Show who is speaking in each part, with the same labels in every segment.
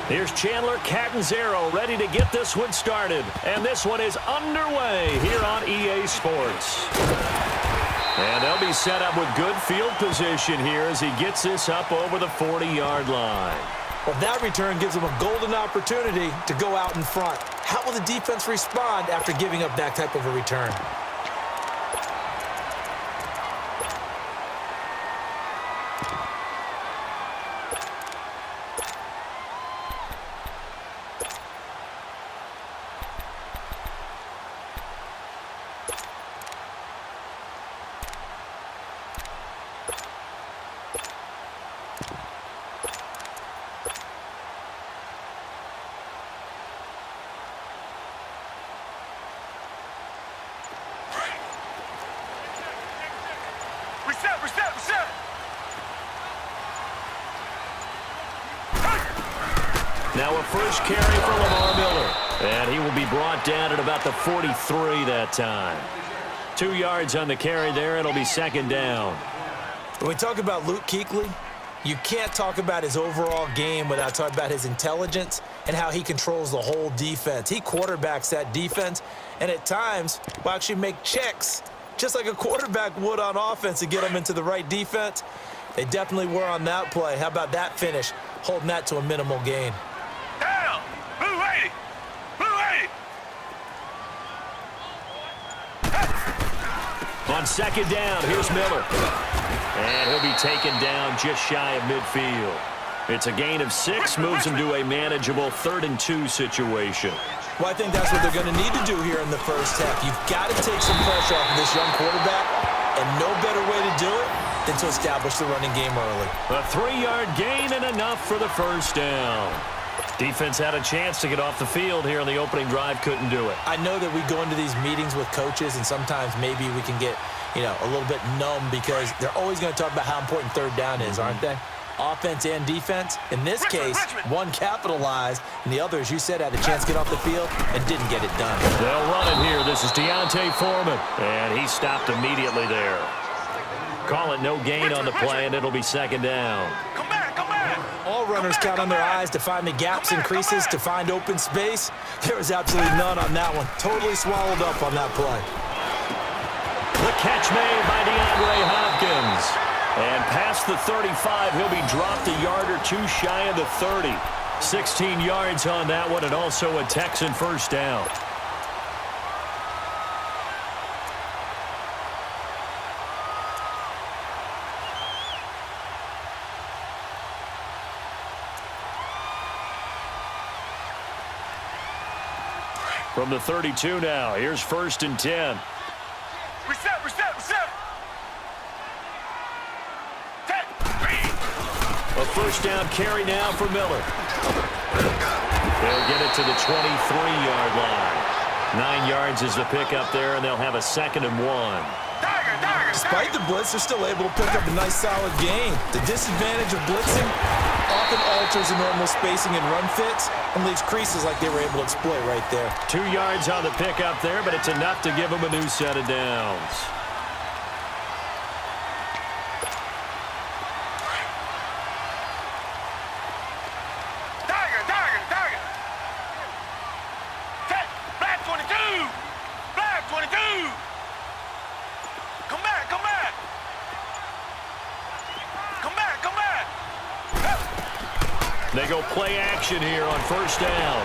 Speaker 1: Here's Chandler Catanzaro ready to get this one started. And this one is underway here on EA Sports. And they'll be set up with good field position here as he gets this up over the 40-yard line.
Speaker 2: Well, that return gives them a golden opportunity to go out in front. How will the defense respond after giving up that type of a return?
Speaker 1: Now a first carry for Lamar Miller. And he will be brought down at about the 43 that time. 2 yards on the carry there. It'll be second down.
Speaker 2: When we talk about Luke Kuechly, you can't talk about his overall game without talking about his intelligence and how he controls the whole defense. He quarterbacks that defense, and at times will actually make checks, just like a quarterback would on offense to get them into the right defense. They definitely were on that play. How about that finish, holding that to a minimal gain?
Speaker 3: Down! Blue 80! Blue 80!
Speaker 1: On second down, here's Miller. And he'll be taken down just shy of midfield. It's a gain of 6, moves him to a manageable 3rd and 2 situation.
Speaker 2: Well, I think that's what they're going to need to do here in the first half. You've got to take some pressure off of this young quarterback, and no better way to do it than to establish the running game early.
Speaker 1: A 3-yard gain and enough for the first down. Defense had a chance to get off the field here on the opening drive, couldn't do it.
Speaker 2: I know that we go into these meetings with coaches, and sometimes maybe we can get, a little bit numb because they're always going to talk about how important third down is, aren't they? Offense and defense. In this case, one capitalized, and the other, as you said, had a chance to get off the field and didn't get it done.
Speaker 1: They'll run it here. This is Deontay Foreman, and he stopped immediately there. Call it no gain on the play, and it'll be second down.
Speaker 3: Come back, come back!
Speaker 2: All runners count on their eyes to find the gaps and creases, to find open space. There was absolutely none on that one. Totally swallowed up on that play.
Speaker 1: The catch made by DeAndre Hopkins. And past the 35, he'll be dropped a yard or 2 shy of the 30. 16 yards on that one, and also a Texan first down. From the 32 now, here's 1st and 10.
Speaker 3: Reset!
Speaker 1: A first down carry now for Miller. They'll get it to the 23-yard line. 9 yards is the pickup there, and they'll have a 2nd and 1.
Speaker 2: Despite the blitz, they're still able to pick up a nice, solid gain. The disadvantage of blitzing often alters the normal spacing and run fits and leaves creases like they were able to exploit right there.
Speaker 1: 2 yards on the pickup there, but it's enough to give them a new set of downs. They go play action here on first down.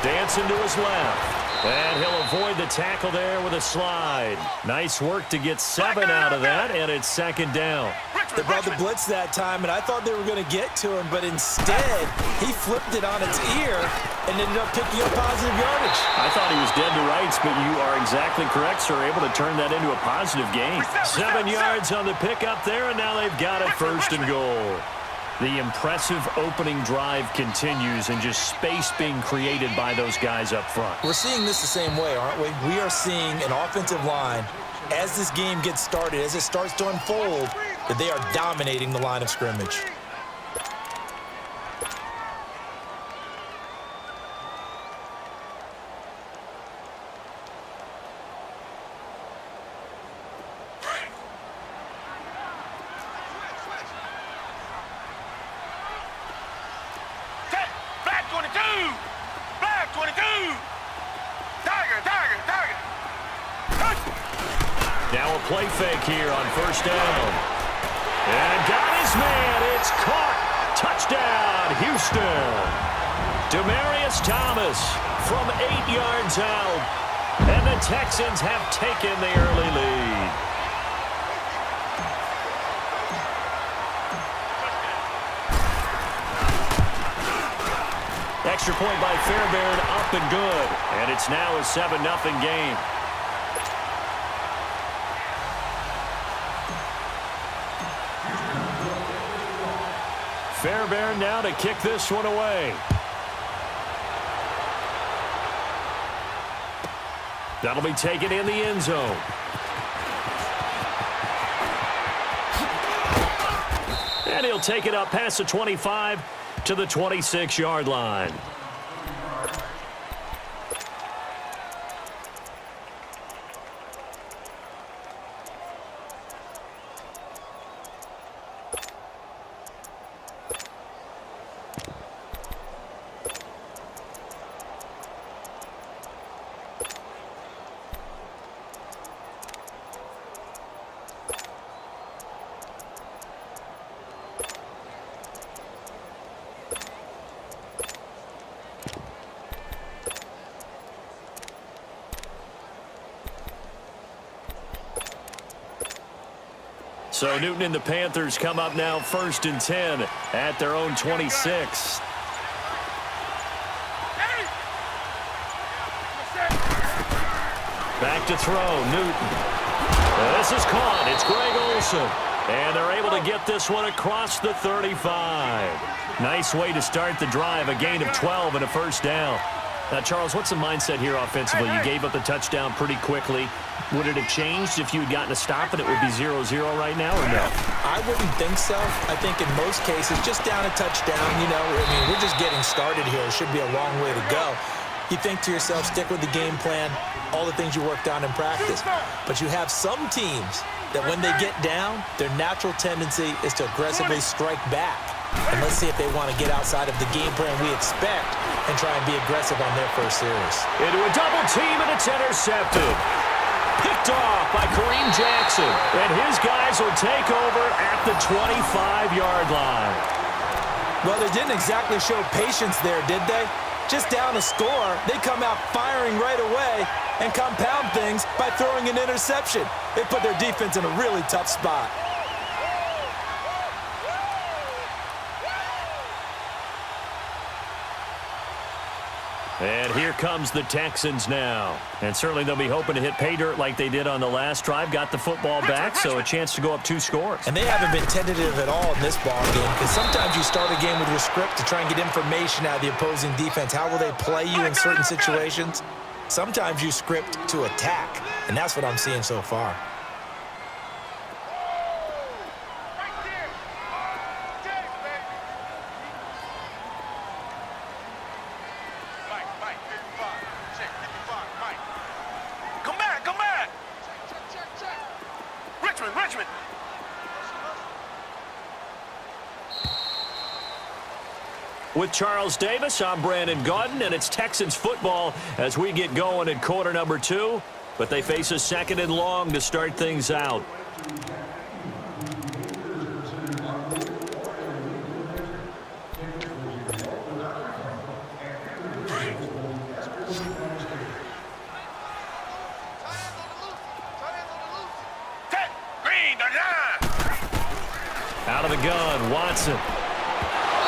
Speaker 1: Dancing to his left. And he'll avoid the tackle there with a slide. Nice work to get 7 out of that, and it's 2nd down.
Speaker 2: They brought the blitz that time, and I thought they were going to get to him, but instead, he flipped it on its ear and ended up picking up positive yardage.
Speaker 1: I thought he was dead to rights, but you are exactly correct, sir. Able to turn that into a positive gain. 7 yards on the pickup there, and now they've got it 1st and goal. The impressive opening drive continues, and just space being created by those guys up front.
Speaker 2: We're seeing this the same way, aren't we? We are seeing an offensive line, as this game gets started, as it starts to unfold, that they are dominating the line of scrimmage.
Speaker 1: play fake here on first down. And got his man. It's caught. Touchdown, Houston. Demaryius Thomas from 8 yards out. And the Texans have taken the early lead. Extra point by Fairbairn, up and good. And it's now a 7-0 game. Fairbairn now to kick this one away. That'll be taken in the end zone. And he'll take it up past the 25 to the 26-yard line. So Newton and the Panthers come up now 1st and 10 at their own 26. Back to throw, Newton. This is caught. It's Greg Olsen. And they're able to get this one across the 35. Nice way to start the drive, a gain of 12 and a first down. Now, Charles, what's the mindset here offensively? You gave up the touchdown pretty quickly. Would it have changed if you had gotten a stop and it would be 0-0 right now, or no?
Speaker 2: I wouldn't think so. I think in most cases, just down a touchdown, we're just getting started here. It should be a long way to go. You think to yourself, stick with the game plan, all the things you worked on in practice. But you have some teams that when they get down, their natural tendency is to aggressively strike back. And let's see if they want to get outside of the game plan we expect and try and be aggressive on their first series.
Speaker 1: Into a double team, and it's intercepted. Picked off by Kareem Jackson. And his guys will take over at the 25-yard line.
Speaker 2: Well, they didn't exactly show patience there, did they? Just down a score, they come out firing right away and compound things by throwing an interception. They put their defense in a really tough spot.
Speaker 1: And here comes the Texans now. And certainly they'll be hoping to hit pay dirt like they did on the last drive. Got the football back, so a chance to go up 2 scores.
Speaker 2: And they haven't been tentative at all in this ball game, because sometimes you start a game with your script to try and get information out of the opposing defense. How will they play you in certain situations? Sometimes you script to attack, and that's what I'm seeing so far.
Speaker 1: With Charles Davis, I'm Brandon Gaudin, and it's Texans football as we get going at quarter number 2. But they face a 2nd and long to start things out. Out of the gun, Watson.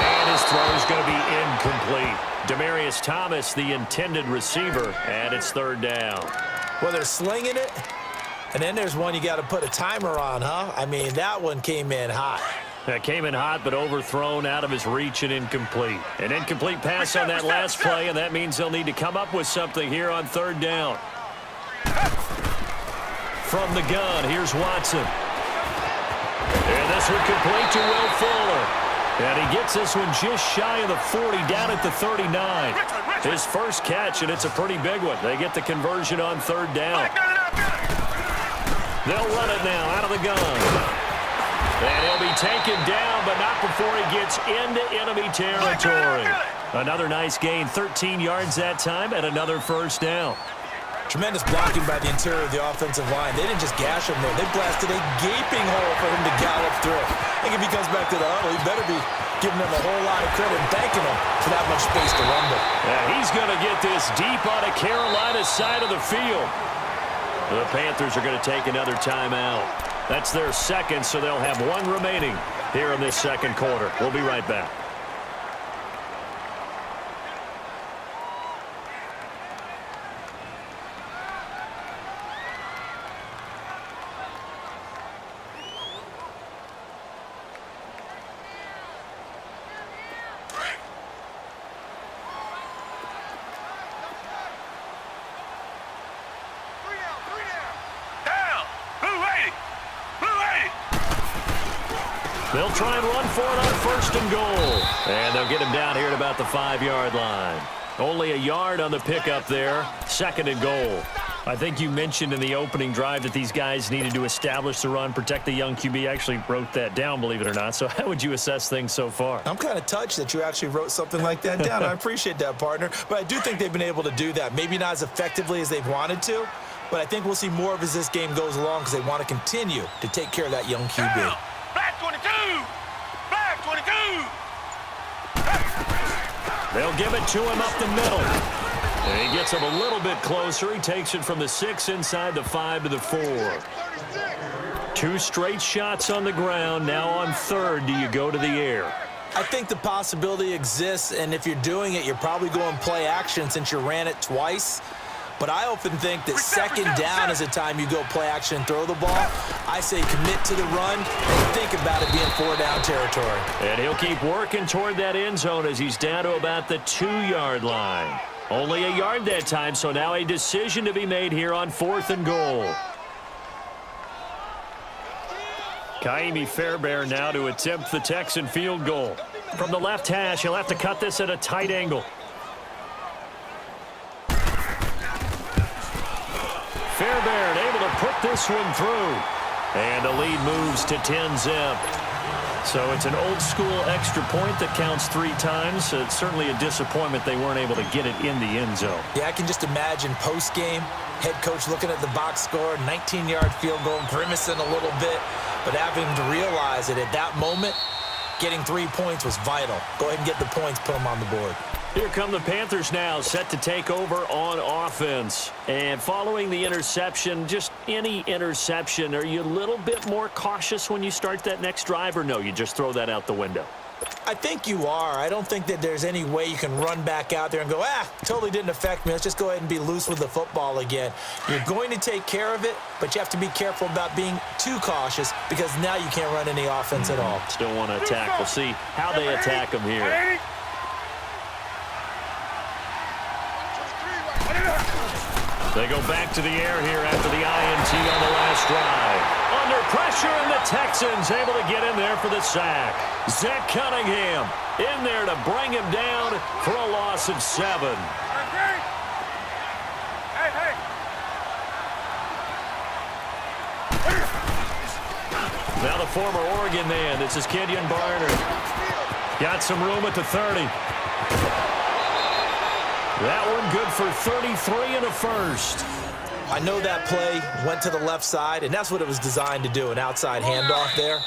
Speaker 1: And his throw is going to be incomplete. Demaryius Thomas, the intended receiver, and it's 3rd down.
Speaker 2: Well, they're slinging it, and then there's one you got to put a timer on, huh? I mean, that one came in hot.
Speaker 1: That came in hot, but overthrown, out of his reach, and incomplete. An incomplete pass on that last play, and that means they'll need to come up with something here on 3rd down. From the gun, here's Watson. And this one complete to Will Fuller. And he gets this one just shy of the 40, down at the 39. His first catch, and it's a pretty big one. They get the conversion on 3rd down. They'll run it now out of the gun. And he'll be taken down, but not before he gets into enemy territory. Another nice gain, 13 yards that time, and another first down.
Speaker 2: Tremendous blocking by the interior of the offensive line. They didn't just gash him there. They blasted a gaping hole for him to gallop through. I think if he comes back to the huddle, he better be giving them a whole lot of credit and thanking them for that much space to rumble.
Speaker 1: Yeah, he's going to get this deep on a Carolina side of the field. The Panthers are going to take another timeout. That's their second, so they'll have one remaining here in this second quarter. We'll be right back. They'll try and run for it on first and goal. And they'll get him down here at about the 5-yard line. Only a yard on the pickup there. Second and goal. I think you mentioned in the opening drive that these guys needed to establish the run, protect the young QB. I actually wrote that down, believe it or not. So how would you assess things so far?
Speaker 2: I'm kind of touched that you actually wrote something like that down. I appreciate that, partner. But I do think they've been able to do that. Maybe not as effectively as they've wanted to, but I think we'll see more of as this game goes along because they want to continue to take care of that young QB.
Speaker 3: Black 22! Black 22!
Speaker 1: They'll give it to him up the middle. And he gets him a little bit closer. He takes it from the 6 inside the 5 to the 4. 2 straight shots on the ground. Now on third, do you go to the air?
Speaker 2: I think the possibility exists, and if you're doing it, you're probably going play action since you ran it twice. But I often think that second down is the time you go play action and throw the ball. I say commit to the run and think about it being 4-down territory.
Speaker 1: And he'll keep working toward that end zone as he's down to about the 2-yard line. Only a yard that time, so now a decision to be made here on 4th and goal. Kaimi Fairbairn now to attempt the Texan field goal. From the left hash, he'll have to cut this at a tight angle. Fairbairn able to put this one through. And the lead moves to 10-zip. So it's an old-school extra point that counts 3 times. It's certainly a disappointment they weren't able to get it in the end zone.
Speaker 2: Yeah, I can just imagine post-game, head coach looking at the box score, 19-yard field goal, grimacing a little bit, but having to realize that at that moment, getting 3 points was vital. Go ahead and get the points, put them on the board.
Speaker 1: Here come the Panthers now, set to take over on offense. And following the interception, just any interception, are you a little bit more cautious when you start that next drive, or no, you just throw that out the window?
Speaker 2: I think you are. I don't think that there's any way you can run back out there and go, totally didn't affect me. Let's just go ahead and be loose with the football again. You're going to take care of it, but you have to be careful about being too cautious because now you can't run any offense at all.
Speaker 1: Still want to attack. We'll see how they attack them here. They go back to the air here after the INT on the last drive. Under pressure, and the Texans able to get in there for the sack. Zach Cunningham in there to bring him down for a loss of 7. Now the former Oregon man, this is Kenyon Barner. Got some room at the 30. That one good for 33 and a first.
Speaker 2: I know that play went to the left side, and that's what it was designed to do, an outside handoff there.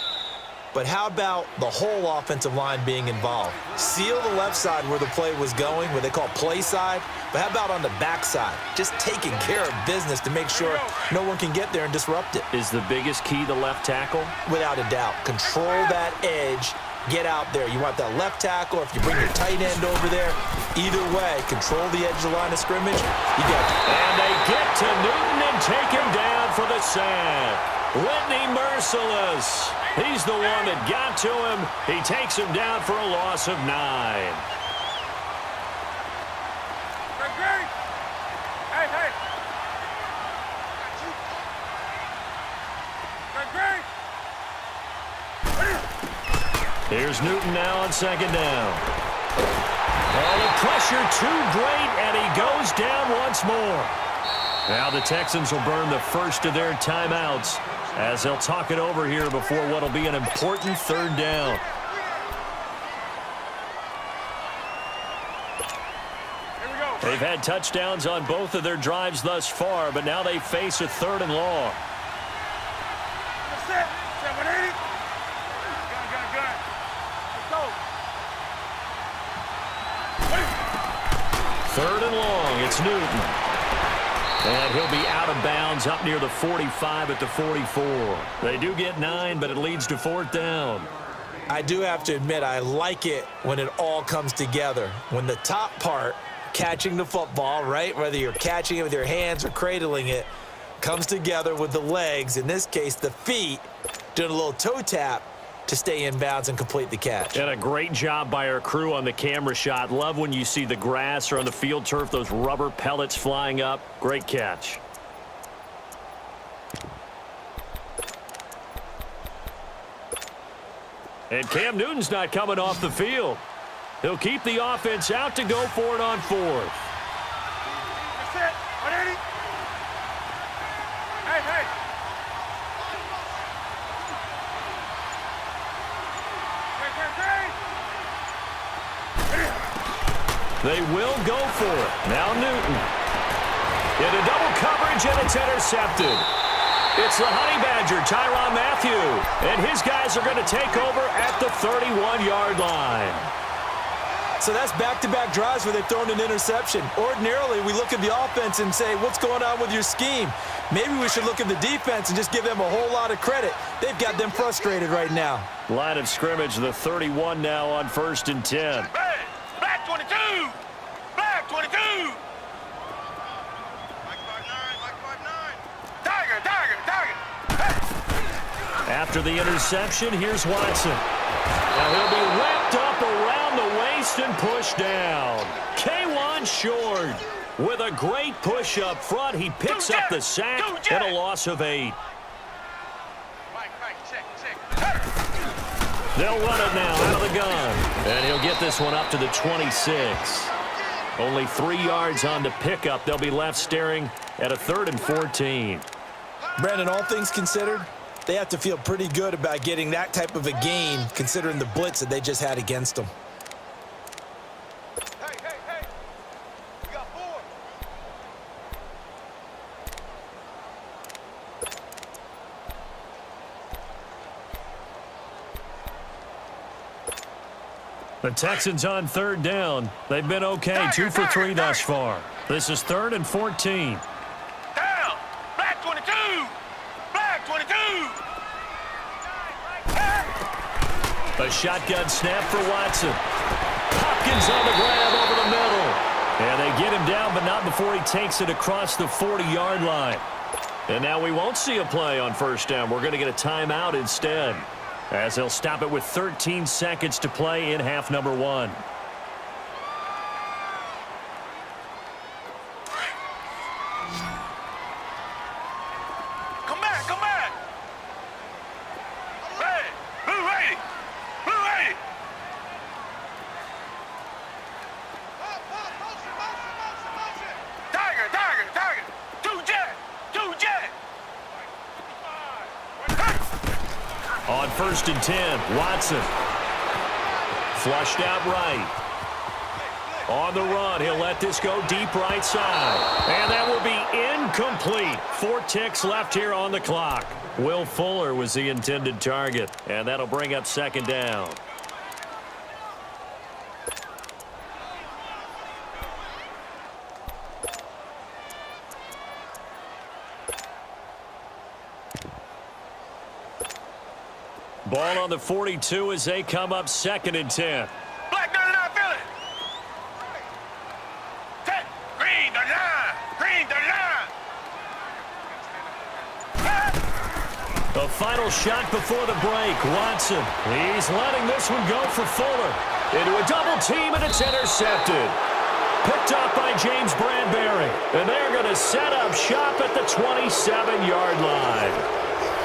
Speaker 2: But how about the whole offensive line being involved? Seal the left side where the play was going, what they call play side, but how about on the back side? Just taking care of business to make sure no one can get there and disrupt it.
Speaker 1: Is the biggest key the left tackle?
Speaker 2: Without a doubt. Control that edge. Get out there. You want that left tackle, or if you bring your tight end over there, either way, control the edge of the line of scrimmage. You got it.
Speaker 1: And they get to Newton and take him down for the sack. Whitney Merciless. He's the one that got to him. He takes him down for a loss of 9. Here's Newton now on second down. Oh, the pressure too great, and he goes down once more. Now the Texans will burn the first of their timeouts as they'll talk it over here before what will be an important 3rd down. They've had touchdowns on both of their drives thus far, but now they face a 3rd and long.
Speaker 3: That's it. 780. Good. Let's go.
Speaker 1: 3rd and long. It's Newton. And he'll be out of bounds up near the 45 at the 44. They do get 9, but it leads to 4th down.
Speaker 2: I do have to admit, I like it when it all comes together. When the top part, catching the football, right, whether you're catching it with your hands or cradling it, comes together with the legs, in this case the feet, doing a little toe tap to stay in bounds and complete the catch.
Speaker 1: And a great job by our crew on the camera shot. Love when you see the grass or on the field turf, those rubber pellets flying up. Great catch. And Cam Newton's not coming off the field. He'll keep the offense out to go for it on 4th.
Speaker 3: That's it. 180. Hey.
Speaker 1: They will go for it. Now Newton. Into double coverage, and it's intercepted. It's the Honey Badger, Tyrann Mathieu. And his guys are going to take over at the 31-yard line.
Speaker 2: So that's back-to-back drives where they've thrown an interception. Ordinarily, we look at the offense and say, what's going on with your scheme? Maybe we should look at the defense and just give them a whole lot of credit. They've got them frustrated right now.
Speaker 1: Line of scrimmage, the 31 now on 1st and 10.
Speaker 3: Black 22. Black 22.
Speaker 1: After the interception, here's Watson. Now he'll be wrapped up around the waist and pushed down. K'Wan Short with a great push up front. He picks up the sack and a loss of 8. They'll run it now out of the gun. And he'll get this one up to the 26. Only 3 yards on the pickup. They'll be left staring at a 3rd and 14.
Speaker 2: Brandon, all things considered, they have to feel pretty good about getting that type of a gain considering the blitz that they just had against them.
Speaker 3: Hey. We got 4.
Speaker 1: The Texans on 3rd down. They've been okay, 2 for 3 thus far. This is 3rd and 14.
Speaker 3: Down. Black 22. Black 22.
Speaker 1: A shotgun snap for Watson. Hopkins on the grab over the middle. And they get him down, but not before he takes it across the 40-yard line. And now we won't see a play on 1st down. We're going to get a timeout instead, as they'll stop it with 13 seconds to play in half number 1.
Speaker 3: Come back. Red. Blue 80. Tiger. 2 jet.
Speaker 1: On 1st and 10, Watson. Flushed out right. On the run, he'll let this go deep right side. And that will be incomplete. 4 ticks left here on the clock. Will Fuller was the intended target, and that'll bring up 2nd down. Ball on the 42 as they come up 2nd and 10.
Speaker 3: Black 99 Philly. 10. Green 39.
Speaker 1: The final shot before the break. Watson. He's letting this one go for Fuller. Into a double team, and it's intercepted. Picked up by James Bradbury. And they're going to set up shop at the 27-yard line.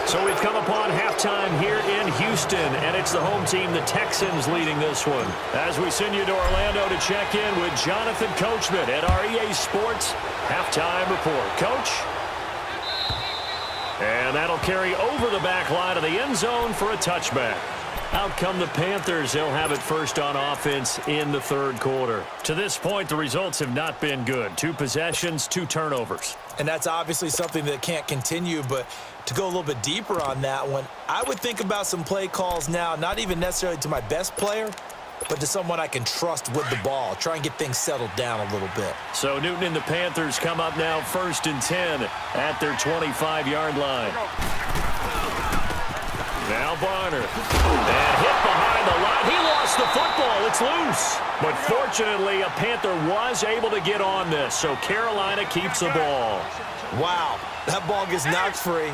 Speaker 1: So we've come upon halftime here in Houston, and it's the home team, the Texans, leading this one. As we send you to Orlando to check in with Jonathan Coachman at our EA Sports Halftime Report. Coach? And that'll carry over the back line of the end zone for a touchback. Out come the Panthers. They'll have it first on offense in the third quarter. To this point, the results have not been good. 2 possessions, 2 turnovers.
Speaker 2: And that's obviously something that can't continue, but to go a little bit deeper on that one, I would think about some play calls now, not even necessarily to my best player, but to someone I can trust with the ball. Try and get things settled down a little bit.
Speaker 1: So Newton and the Panthers come up now first and 10 at their 25-yard line. Now Barner. And hit behind the line. He lost the football. It's loose. But fortunately, a Panther was able to get on this, so Carolina keeps the ball.
Speaker 2: Wow, that ball gets knocked free,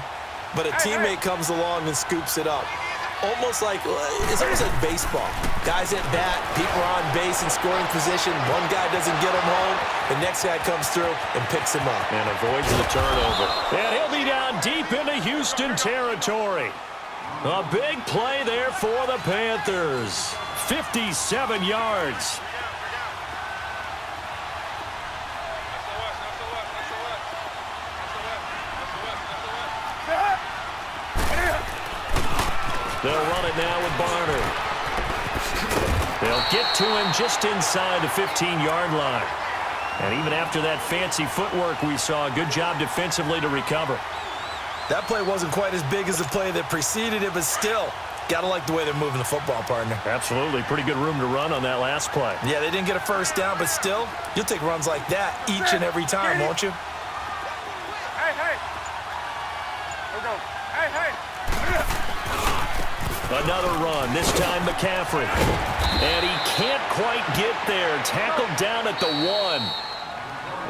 Speaker 2: but a teammate comes along and scoops it up. It's almost like baseball. Guys at bat, people are on base in scoring position. One guy doesn't get him home. The next guy comes through and picks him up.
Speaker 1: And avoids the turnover. And he'll be down deep into Houston territory. A big play there for the Panthers. 57 yards. They'll run it now with Barner. They'll get to him just inside the 15-yard line. And even after that fancy footwork we saw, good job defensively to recover.
Speaker 2: That play wasn't quite as big as the play that preceded it, but still, got to like the way they're moving the football, partner.
Speaker 1: Absolutely. Pretty good room to run on that last play.
Speaker 2: Yeah, they didn't get a first down, but still, you'll take runs like that each and every time, won't you?
Speaker 3: Hey, hey. Here we go. Hey, hey.
Speaker 1: Another run, this time McCaffrey. And he can't quite get there. Tackled down at the 1.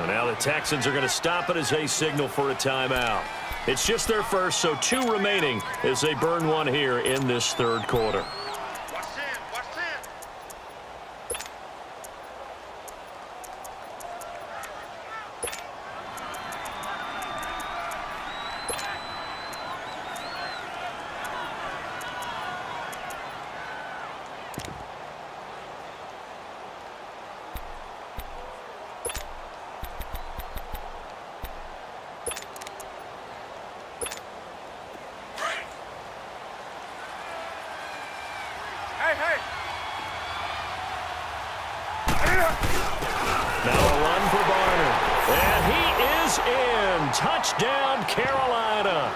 Speaker 1: And now the Texans are going to stop it as they signal for a timeout. It's just their first, so 2 remaining as they burn one here in this third quarter. Now a run for Barner. And he is in. Touchdown, Carolina.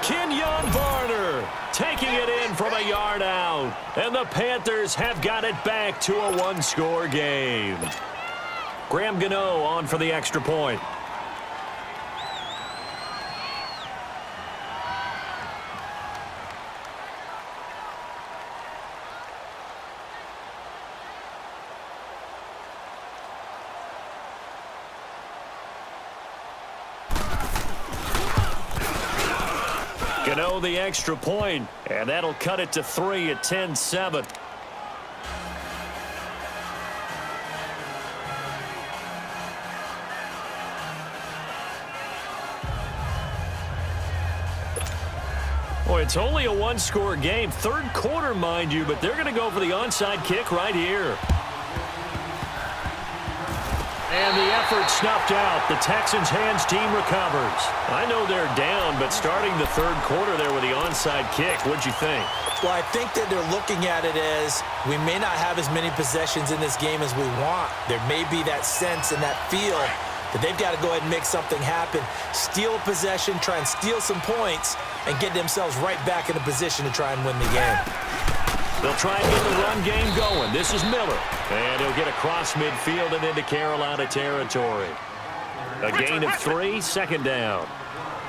Speaker 1: Kenyon Barner taking it in from a yard out. And the Panthers have got it back to a 1-score game. Graham Gano on for the extra point. Gano the extra point, and that'll cut it to 3 at 10-7. Boy, it's only a 1-score game. Third quarter, mind you, but they're going to go for the onside kick right here. And the effort snuffed out. The Texans' hands team recovers. I know they're down, but starting the third quarter there with the onside kick, what'd you think?
Speaker 2: Well, I think that they're looking at it as we may not have as many possessions in this game as we want. There may be that sense and that feel that they've got to go ahead and make something happen, steal a possession, try and steal some points, and get themselves right back in a position to try and win the game.
Speaker 1: They'll try and get the run game going. This is Miller. And he'll get across midfield and into Carolina territory. A gain of 3, second down.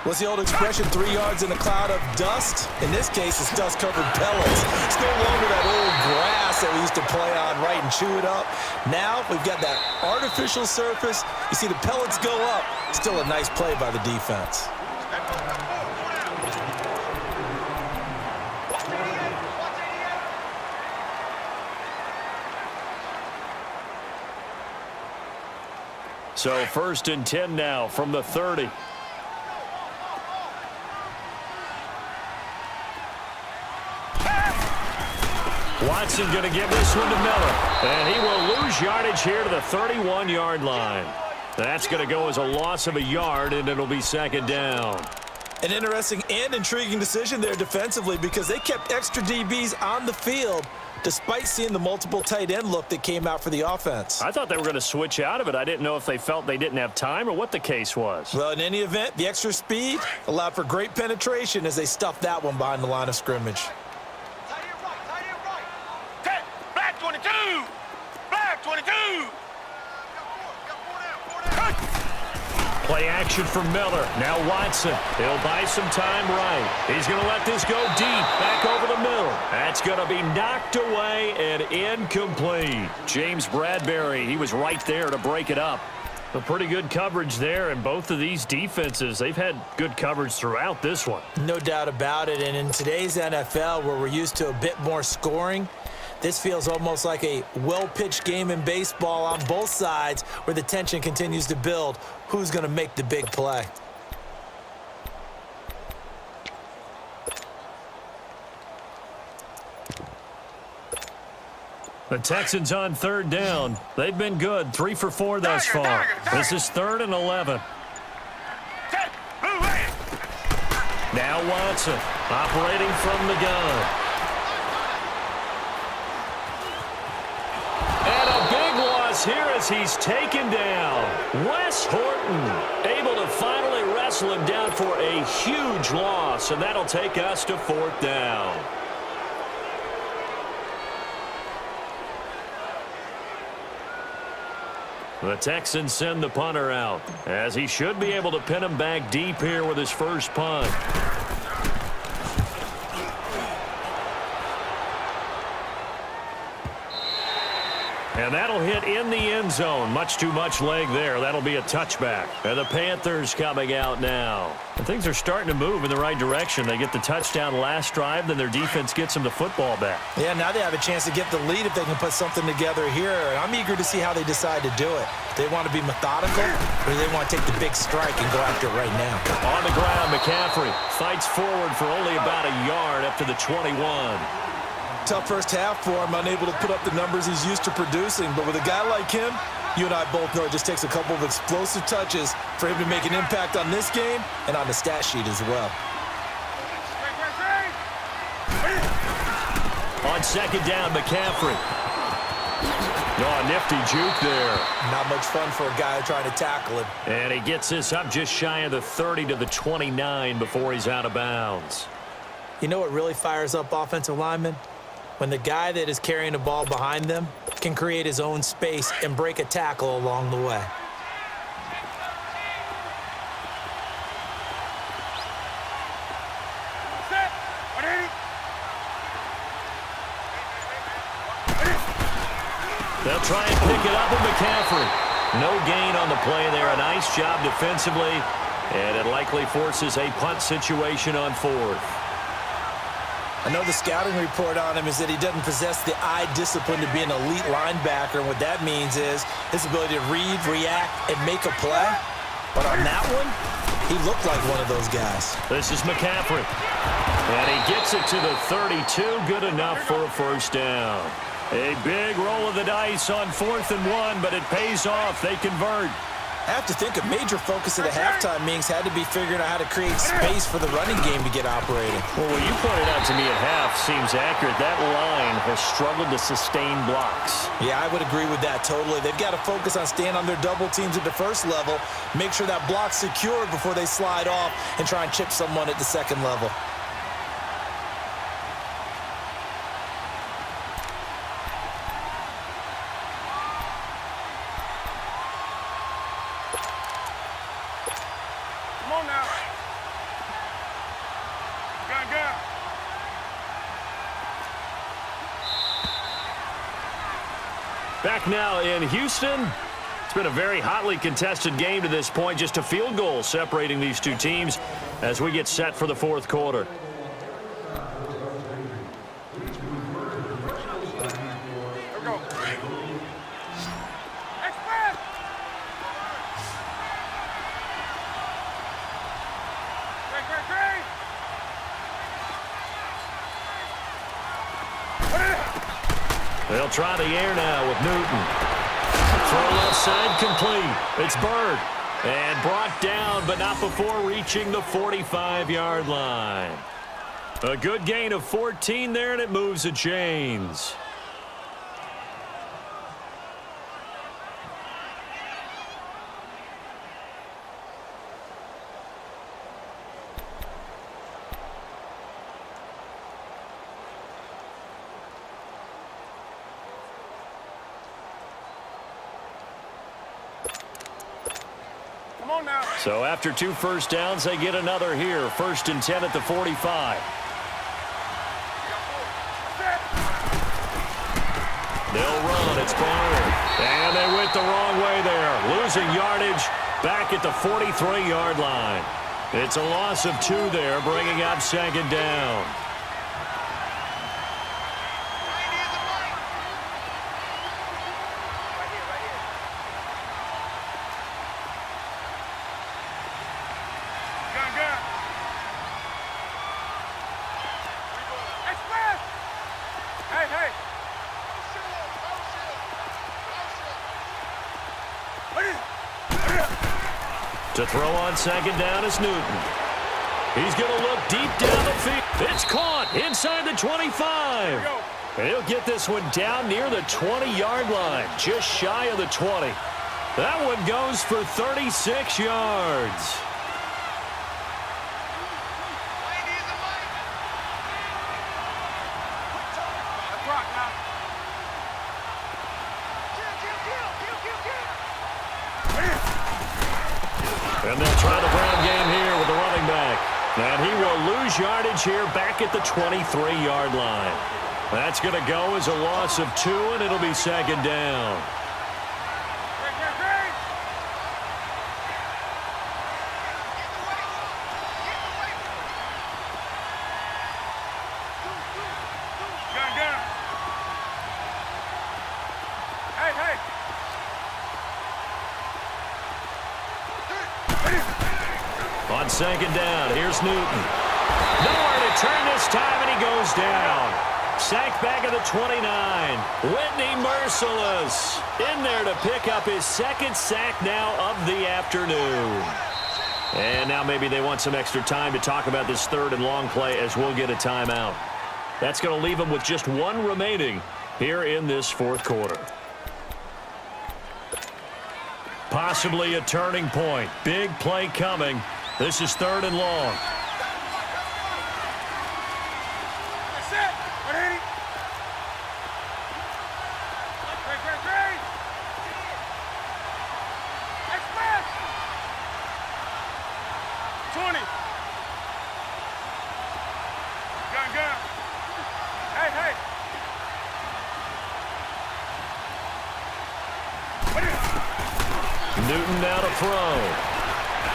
Speaker 2: What's the old expression, 3 yards in a cloud of dust? In this case, it's dust-covered pellets. It's no longer that old grass that we used to play on, right, and chew it up. Now we've got that artificial surface. You see the pellets go up. Still a nice play by the defense.
Speaker 1: So first and 10 now from the 30. Watson going to give this one to Miller. And he will lose yardage here to the 31-yard line. That's going to go as a loss of a yard, and it'll be second down.
Speaker 2: An interesting and intriguing decision there defensively because they kept extra DBs on the field despite seeing the multiple tight end look that came out for the offense.
Speaker 1: I thought they were going to switch out of it. I didn't know if they felt they didn't have time or what the case was.
Speaker 2: Well, in any event, the extra speed allowed for great penetration as they stuffed that one behind the line of scrimmage.
Speaker 3: Tight end right. Set. Black 22. Black 22. Got four down.
Speaker 1: Play action for Miller. Now Watson. He'll buy some time right. He's going to let this go deep. Back over the middle. That's going to be knocked away and incomplete. James Bradbury, he was right there to break it up. A pretty good coverage there, and both of these defenses, they've had good coverage throughout this one.
Speaker 2: No doubt about it, and in today's NFL where we're used to a bit more scoring, this feels almost like a well-pitched game in baseball on both sides where the tension continues to build. Who's going to make the big play?
Speaker 1: The Texans on third down. They've been good, 3 for 4 thus far. This is 3rd and 11. Now Watson operating from the gun. And a big loss here as he's taken down. Wes Horton able to finally wrestle him down for a huge loss, and that'll take us to 4th down. The Texans send the punter out, as he should be able to pin him back deep here with his first punt. And that'll hit in the end zone. Much too much leg there. That'll be a touchback. And the Panthers coming out now. And things are starting to move in the right direction. They get the touchdown last drive, then their defense gets them the football back.
Speaker 2: Yeah, now they have a chance to get the lead if they can put something together here. And I'm eager to see how they decide to do it. Do they want to be methodical, or do they want to take the big strike and go after it right now?
Speaker 1: On the ground, McCaffrey fights forward for only about a yard up to the 21.
Speaker 2: Tough first half for him, unable to put up the numbers he's used to producing. But with a guy like him, you and I both know it just takes a couple of explosive touches for him to make an impact on this game and on the stat sheet as well.
Speaker 1: On second down, McCaffrey. Oh, nifty juke there.
Speaker 2: Not much fun for a guy trying to tackle him.
Speaker 1: And he gets this up just shy of the 30 to the 29 before he's out of bounds.
Speaker 2: You know what really fires up offensive linemen? When the guy that is carrying the ball behind them can create his own space and break a tackle along the way.
Speaker 1: They'll try and pick it up with McCaffrey. No gain on the play there. A nice job defensively, and it likely forces a punt situation on 4th.
Speaker 2: I know the scouting report on him is that he doesn't possess the eye discipline to be an elite linebacker, and what that means is his ability to read, react, and make a play. But on that one, he looked like one of those guys.
Speaker 1: This is McCaffrey. And he gets it to the 32. Good enough for a first down. A big roll of the dice on 4th and 1, but it pays off. They convert.
Speaker 2: I have to think a major focus of the halftime meetings had to be figuring out how to create space for the running game to get operating.
Speaker 1: Well, what you pointed out to me at half seems accurate. That line has struggled to sustain blocks.
Speaker 2: Yeah, I would agree with that totally. They've got to focus on staying on their double teams at the first level, make sure that block's secured before they slide off and try and chip someone at the second level.
Speaker 1: Back now in Houston. It's been a very hotly contested game to this point. Just a field goal separating these two teams as we get set for the 4th quarter. They'll try the air now with Newton. Throw left side complete. It's Bird. And brought down, but not before reaching the 45-yard line. A good gain of 14 there, and it moves the chains. So after 2 first downs, they get another here. 1st and 10 at the 45. They'll run. It's Barner. And they went the wrong way there. Losing yardage back at the 43-yard line. It's a loss of 2 there, bringing up 2nd down. To throw on 2nd down is Newton. He's going to look deep down the field. It's caught inside the 25. And he'll get this one down near the 20-yard line, just shy of the 20. That one goes for 36 yards. And they'll try the ground game here with the running back. And he will lose yardage here back at the 23-yard line. That's going to go as a loss of 2, and it'll be 2nd down. On 2nd down, here's Newton. Nowhere to turn this time, and he goes down. Sacked back at the 29. Whitney Merciless in there to pick up his 2nd sack now of the afternoon. And now maybe they want some extra time to talk about this 3rd and long play as we'll get a timeout. That's going to leave them with just 1 remaining here in this 4th quarter. Possibly a turning point. Big play coming. This is 3rd and long. Newton now to throw.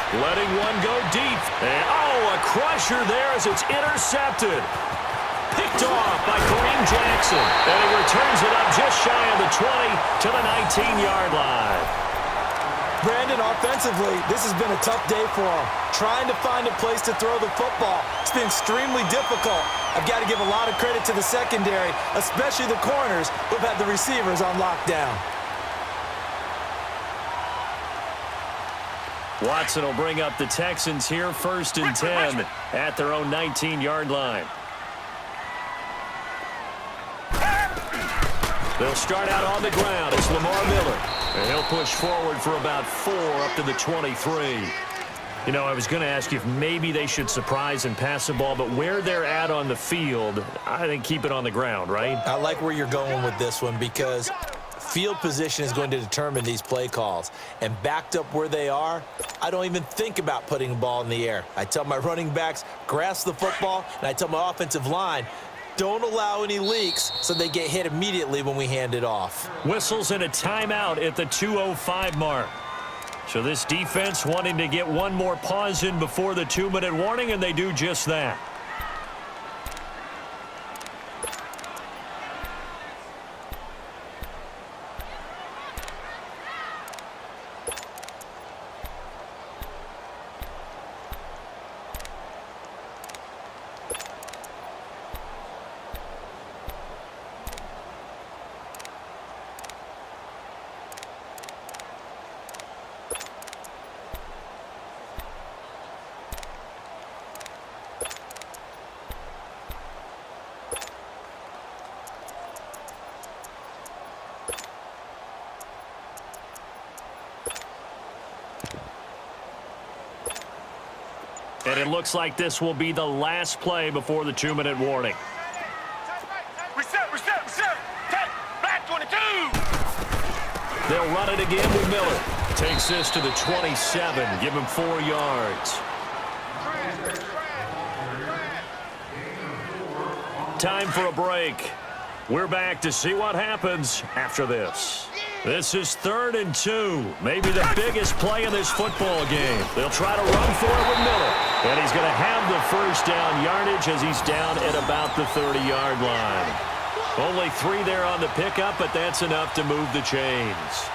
Speaker 1: Letting one go deep. And, a crusher there as it's intercepted. Picked off by Kareem Jackson. And he returns it up just shy of the 20 to the 19-yard line.
Speaker 2: Brandon, offensively, this has been a tough day for him. Trying to find a place to throw the football. It's been extremely difficult. I've got to give a lot of credit to the secondary, especially the corners who've had the receivers on lockdown.
Speaker 1: Watson will bring up the Texans here 1st and 10 at their own 19-yard line. They'll start out on the ground. It's Lamar Miller. And he'll push forward for about 4 up to the 23. You know, I was going to ask you if maybe they should surprise and pass the ball, but where they're at on the field, I think keep it on the ground, right?
Speaker 2: I like where you're going with this one because field position is going to determine these play calls. And backed up where they are, I don't even think about putting the ball in the air. I tell my running backs, grasp the football, and I tell my offensive line, don't allow any leaks so they get hit immediately when we hand it off.
Speaker 1: Whistles and a timeout at the 2:05 mark. So this defense wanting to get one more pause in before the 2-minute warning, and they do just that. And it looks like this will be the last play before the 2-minute warning.
Speaker 3: Reset. Take. Back 22.
Speaker 1: They'll run it again with Miller. Takes this to the 27. Give him 4 yards. Time for a break. We're back to see what happens after this. This is 3rd and 2. Maybe the biggest play in this football game. They'll try to run for it with Miller. And he's going to have the first down yardage as he's down at about the 30-yard line. Only 3 there on the pickup, but that's enough to move the chains.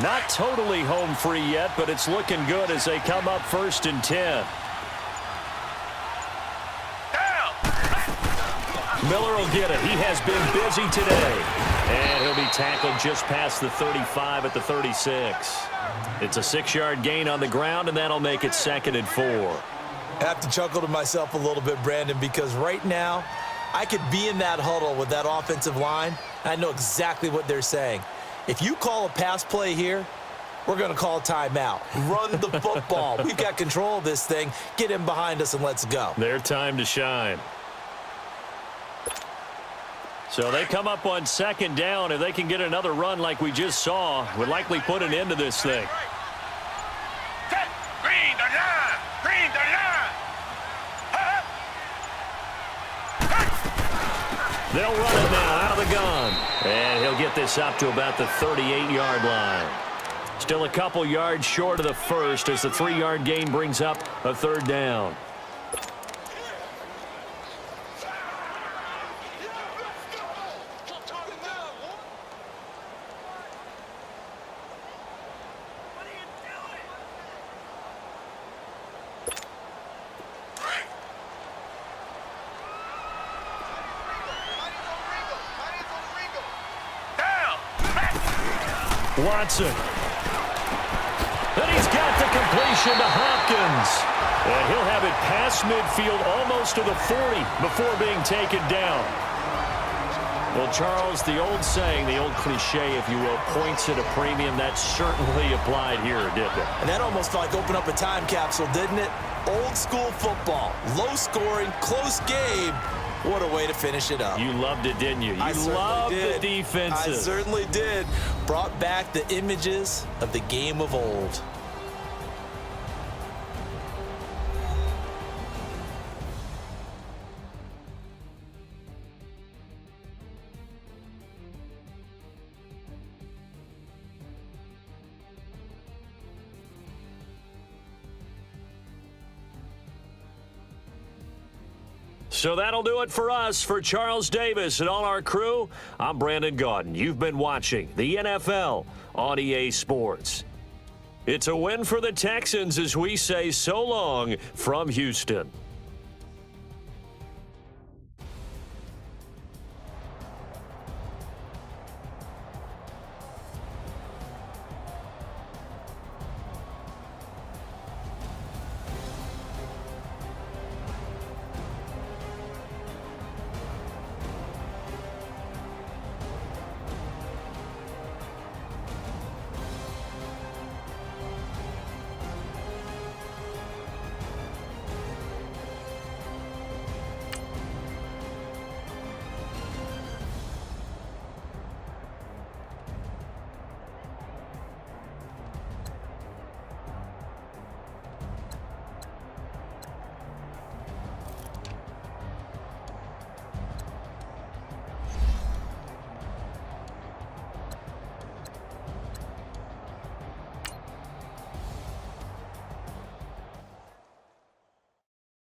Speaker 1: Not totally home free yet, but it's looking good as they come up 1st and 10. Miller will get it. He has been busy today. And he'll be tackled just past the 35 at the 36. It's a 6-yard gain on the ground, and that'll make it 2nd and 4.
Speaker 2: I have to chuckle to myself a little bit, Brandon, because right now I could be in that huddle with that offensive line, and I know exactly what they're saying. If you call a pass play here, we're going to call a timeout. Run the football. We've got control of this thing. Get him behind us and let's go.
Speaker 1: Their time to shine. So they come up on 2nd down. If they can get another run like we just saw, would likely put an end to this thing.
Speaker 3: Green, the line. Green, the line.
Speaker 1: They'll run it now out of the gun. And he'll get this up to about the 38-yard line. Still a couple yards short of the first as the 3-yard gain brings up a 3rd down. Watson. And he's got the completion to Hopkins. And he'll have it past midfield almost to the 40 before being taken down. Well, Charles, the old saying, the old cliche, if you will, points at a premium, that certainly applied here, didn't it?
Speaker 2: And that almost like opened up a time capsule, didn't it? Old school football, low scoring, close game. What a way to finish it up.
Speaker 1: You loved it, didn't you? You loved the defenses.
Speaker 2: I certainly did. Brought back the images of the game of old.
Speaker 1: So that'll do it for us. For Charles Davis and all our crew, I'm Brandon Gaudin. You've been watching the NFL on EA Sports. It's a win for the Texans as we say so long from Houston.